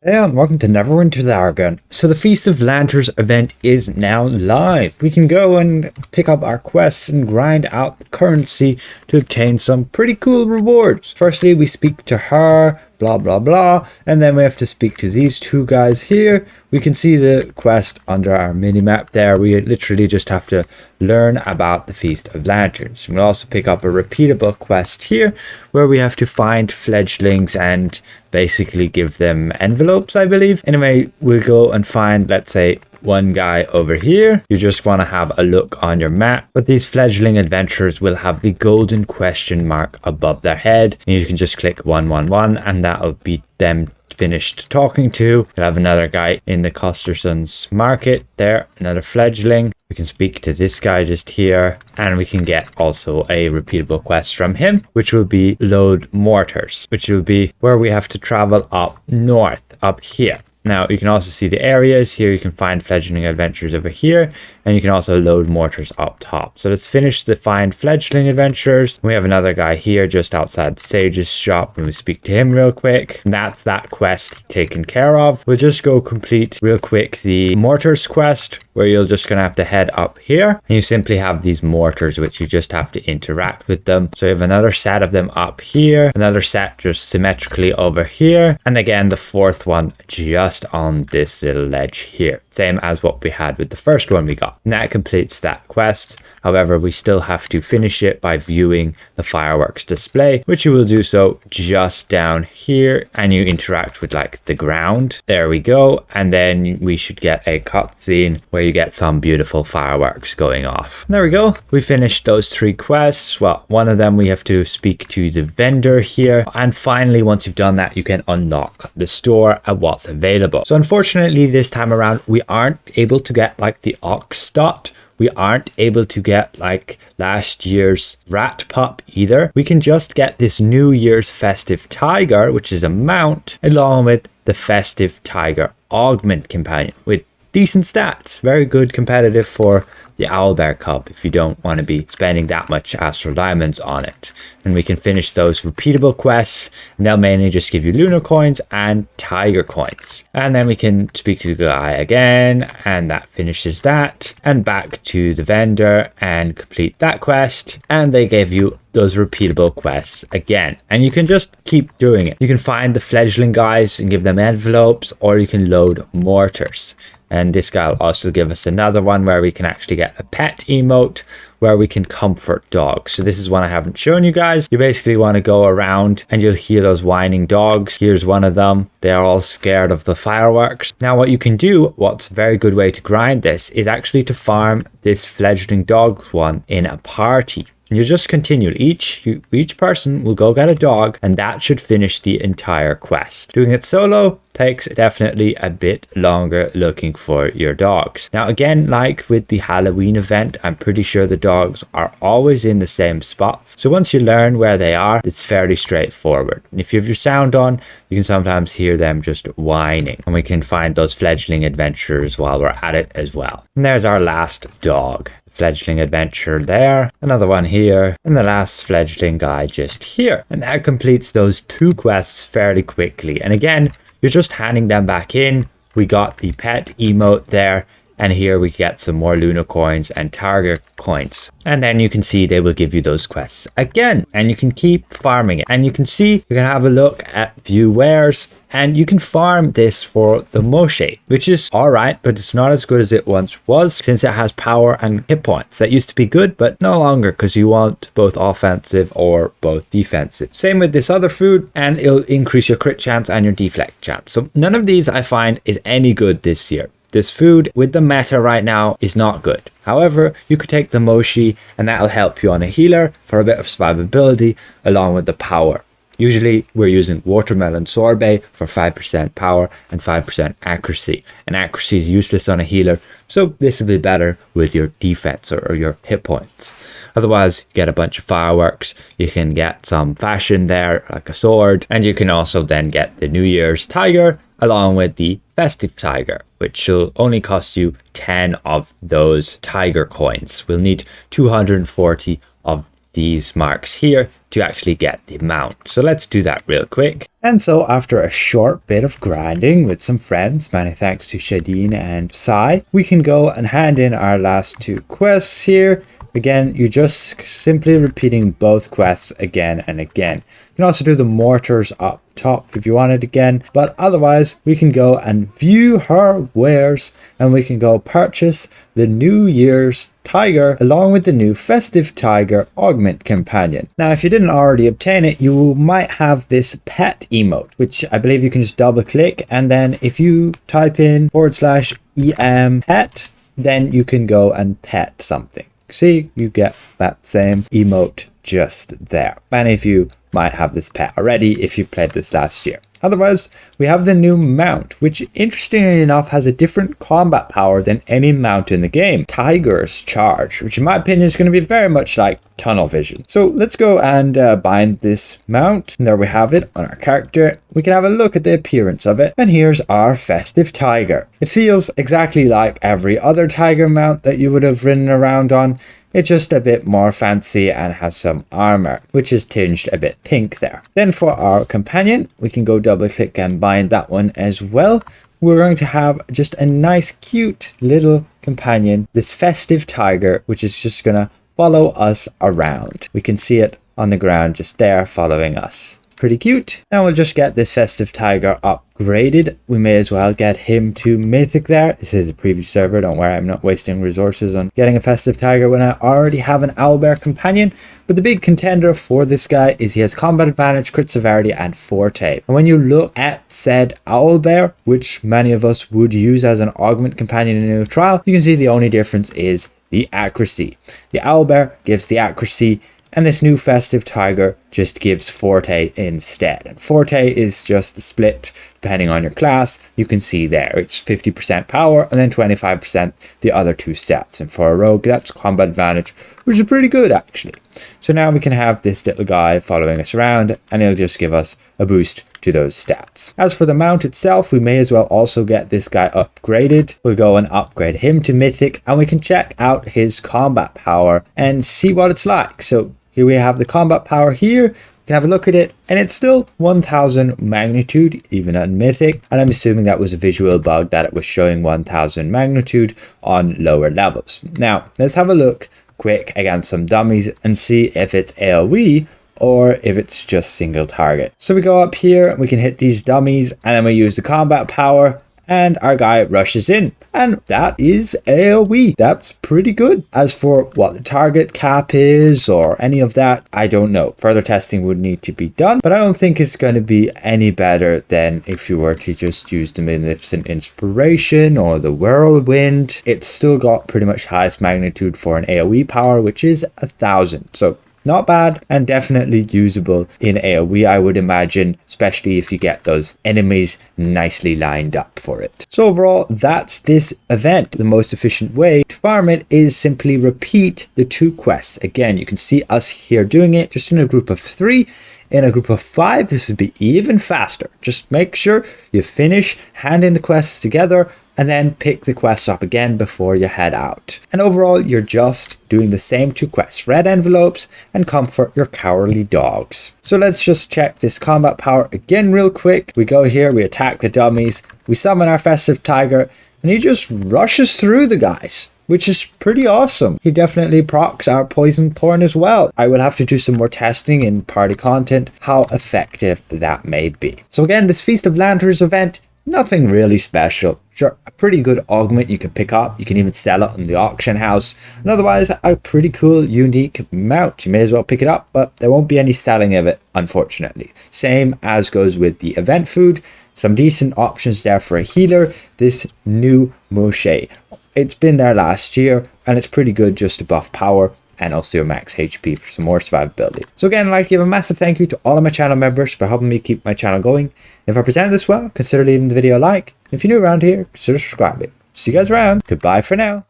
Hey and welcome to Neverwinter again. So the Feast of Lanterns event is now live. We can go and pick up our quests and grind out the currency to obtain some pretty cool rewards. Firstly, we speak to her, blah blah blah, and then we have to speak to these two guys here. We can see the quest under our mini-map there. We literally just have to learn about the Feast of Lanterns. We'll also pick up a repeatable quest here where we have to find fledglings and basically give them envelopes, I believe. Anyway, we'll go and find, let's say, one guy over here. You just want to have a look on your map, but these fledgling adventurers will have the golden question mark above their head, and you can just click 111 and that'll be them finished talking to. We'll have another guy in the Costerson's market there, another fledgling. We can speak to this guy just here, and we can get also a repeatable quest from him, which will be load mortars, which will be where we have to travel up north, up here. Now you can also see the areas here. You can find fledgling adventures over here, and you can also load mortars up top. So let's finish the find fledgling adventures. We have another guy here just outside the Sage's shop, and we speak to him real quick. And that's that quest taken care of. We'll just go complete real quick the mortars quest, where you're just gonna have to head up here, and you simply have these mortars which you just have to interact with them. So you have another set of them up here, another set just symmetrically over here, and again the fourth one just on this little ledge here, same as what we had with the first one we got. And that completes that quest. However, we still have to finish it by viewing the fireworks display, which you will do so just down here, and you interact with like the ground. There we go, and then we should get a cutscene where you get some beautiful fireworks going off. There we go. We finished those three quests. Well, one of them we have to speak to the vendor here, and finally once you've done that you can unlock the store and what's available. So unfortunately this time around we aren't able to get like the ox dot. We aren't able to get like last year's rat pup either. We can just get this New Year's festive tiger, which is a mount, along with the festive tiger augment companion with decent stats. Very good competitive for the owlbear cub if you don't want to be spending that much astral diamonds on it. And we can finish those repeatable quests, and they'll mainly just give you lunar coins and tiger coins. And then we can speak to the guy again, and that finishes that, and back to the vendor and complete that quest, and they gave you those repeatable quests again, and you can just keep doing it. You can find the fledgling guys and give them envelopes, or you can load mortars. And this guy will also give us another one where we can actually get a pet emote where we can comfort dogs. So this is one I haven't shown you guys. You basically want to go around and you'll hear those whining dogs. Here's one of them. They are all scared of the fireworks. Now what you can do, what's a very good way to grind this, is actually to farm this fledgling dogs one in a party. You just continue. Each person will go get a dog, and that should finish the entire quest. Doing it solo takes definitely a bit longer looking for your dogs. Now again, like with the Halloween event, I'm pretty sure the dogs are always in the same spots. So once you learn where they are, it's fairly straightforward. And if you have your sound on, you can sometimes hear them just whining. And we can find those fledgling adventurers while we're at it as well. And there's our last dog. Fledgling adventure there, another one here, and the last fledgling guy just here. And that completes those two quests fairly quickly. And again, you're just handing them back in. We got the pet emote there, and here we get some more lunar coins and tiger coins. And then you can see they will give you those quests again, and you can keep farming it. And you can see, you can have a look at view wares, and you can farm this for the Moshe, which is all right, but it's not as good as it once was, since it has power and hit points. That used to be good, but no longer, because you want both offensive or both defensive. Same with this other food, and it'll increase your crit chance and your deflect chance. So none of these I find is any good this year. This food with the meta right now is not good. However, you could take the Moshi, and that'll help you on a healer for a bit of survivability along with the power. Usually we're using watermelon sorbet for 5% power and 5% accuracy. And accuracy is useless on a healer, so this will be better with your defense or your hit points. Otherwise, you get a bunch of fireworks. You can get some fashion there, like a sword. And you can also then get the New Year's tiger along with the festive tiger, which will only cost you 10 of those tiger coins. We'll need 240 of these marks here to actually get the mount. So let's do that real quick. And so after a short bit of grinding with some friends, many thanks to Shadeen and Sai, we can go and hand in our last 2 quests here. Again, you're just simply repeating both quests again and again. You can also do the mortars up top if you want it again, but otherwise we can go and view her wares, and we can go purchase the New Year's Tiger along with the new Festive Tiger Augment Companion. Now, if you didn't already obtain it, you might have this pet emote, which I believe you can just double click, and then if you type in /em pet, then you can go and pet something. See, you get that same emote just there. Many of you might have this pet already if you played this last year. Otherwise, we have the new mount, which interestingly enough has a different combat power than any mount in the game. Tiger's Charge, which in my opinion is going to be very much like tunnel vision. So let's go and bind this mount. And there we have it on our character. We can have a look at the appearance of it. And here's our Festive Tiger. It feels exactly like every other tiger mount that you would have ridden around on. It's just a bit more fancy and has some armor, which is tinged a bit pink there. Then for our companion, we can go double click and bind that one as well. We're going to have just a nice cute little companion, this Festive Tiger, which is just gonna follow us around. We can see it on the ground just there following us. Pretty cute. Now we'll just get this Festive Tiger upgraded. We may as well get him to Mythic there. This is a preview server, don't worry, I'm not wasting resources on getting a Festive Tiger when I already have an Owlbear companion. But the big contender for this guy is he has combat advantage, crit severity, and forte. And when you look at said Owlbear, which many of us would use as an augment companion in a trial, you can see the only difference is the accuracy. The Owlbear gives the accuracy, and this new Festive Tiger just gives forte instead. And forte is just the split depending on your class. You can see there it's 50% power and then 25% the other 2 stats. And for a rogue, that's combat advantage, which is pretty good actually. So now we can have this little guy following us around, and it'll just give us a boost to those stats. As for the mount itself, we may as well also get this guy upgraded. We'll go and upgrade him to Mythic, and we can check out his combat power and see what it's like. So here we have the combat power here. You can have a look at it, and it's still 1000 magnitude even at Mythic, and I'm assuming that was a visual bug that it was showing 1000 magnitude on lower levels. Now let's have a look quick against some dummies and see if it's AoE or if it's just single target. So we go up here, we can hit these dummies, and then we use the combat power, and our guy rushes in, and that is AoE. That's pretty good. As for what the target cap is or any of that, I don't know. Further testing would need to be done, but I don't think it's going to be any better than if you were to just use the Magnificent Inspiration or the Whirlwind. It's still got pretty much highest magnitude for an AoE power, which is 1000. So not bad, and definitely usable in AoE, I would imagine, especially if you get those enemies nicely lined up for it. So overall, that's this event. The most efficient way to farm it is simply repeat the 2 quests. Again, you can see us here doing it just in a group of 3. In a group of 5, this would be even faster. Just make sure you finish, hand in the quests together, and then pick the quests up again before you head out. And overall, you're just doing the same 2 quests, red envelopes and comfort your cowardly dogs. So let's just check this combat power again real quick. We go here, we attack the dummies, we summon our Festive Tiger, and he just rushes through the guys, which is pretty awesome. He definitely procs our Poison Thorn as well. I will have to do some more testing in party content, how effective that may be. So again, this Feast of Lanterns event, nothing really special. Sure, a pretty good augment you can pick up. You can even sell it in the auction house. And otherwise, a pretty cool, unique mount. You may as well pick it up, but there won't be any selling of it, unfortunately. Same as goes with the event food. Some decent options there for a healer. This new Moshe. It's been there last year, and it's pretty good just to buff power and also your max HP for some more survivability. So again, I'd like to give a massive thank you to all of my channel members for helping me keep my channel going. If I presented this well, consider leaving the video a like. If you're new around here, consider subscribing. See you guys around. Goodbye for now.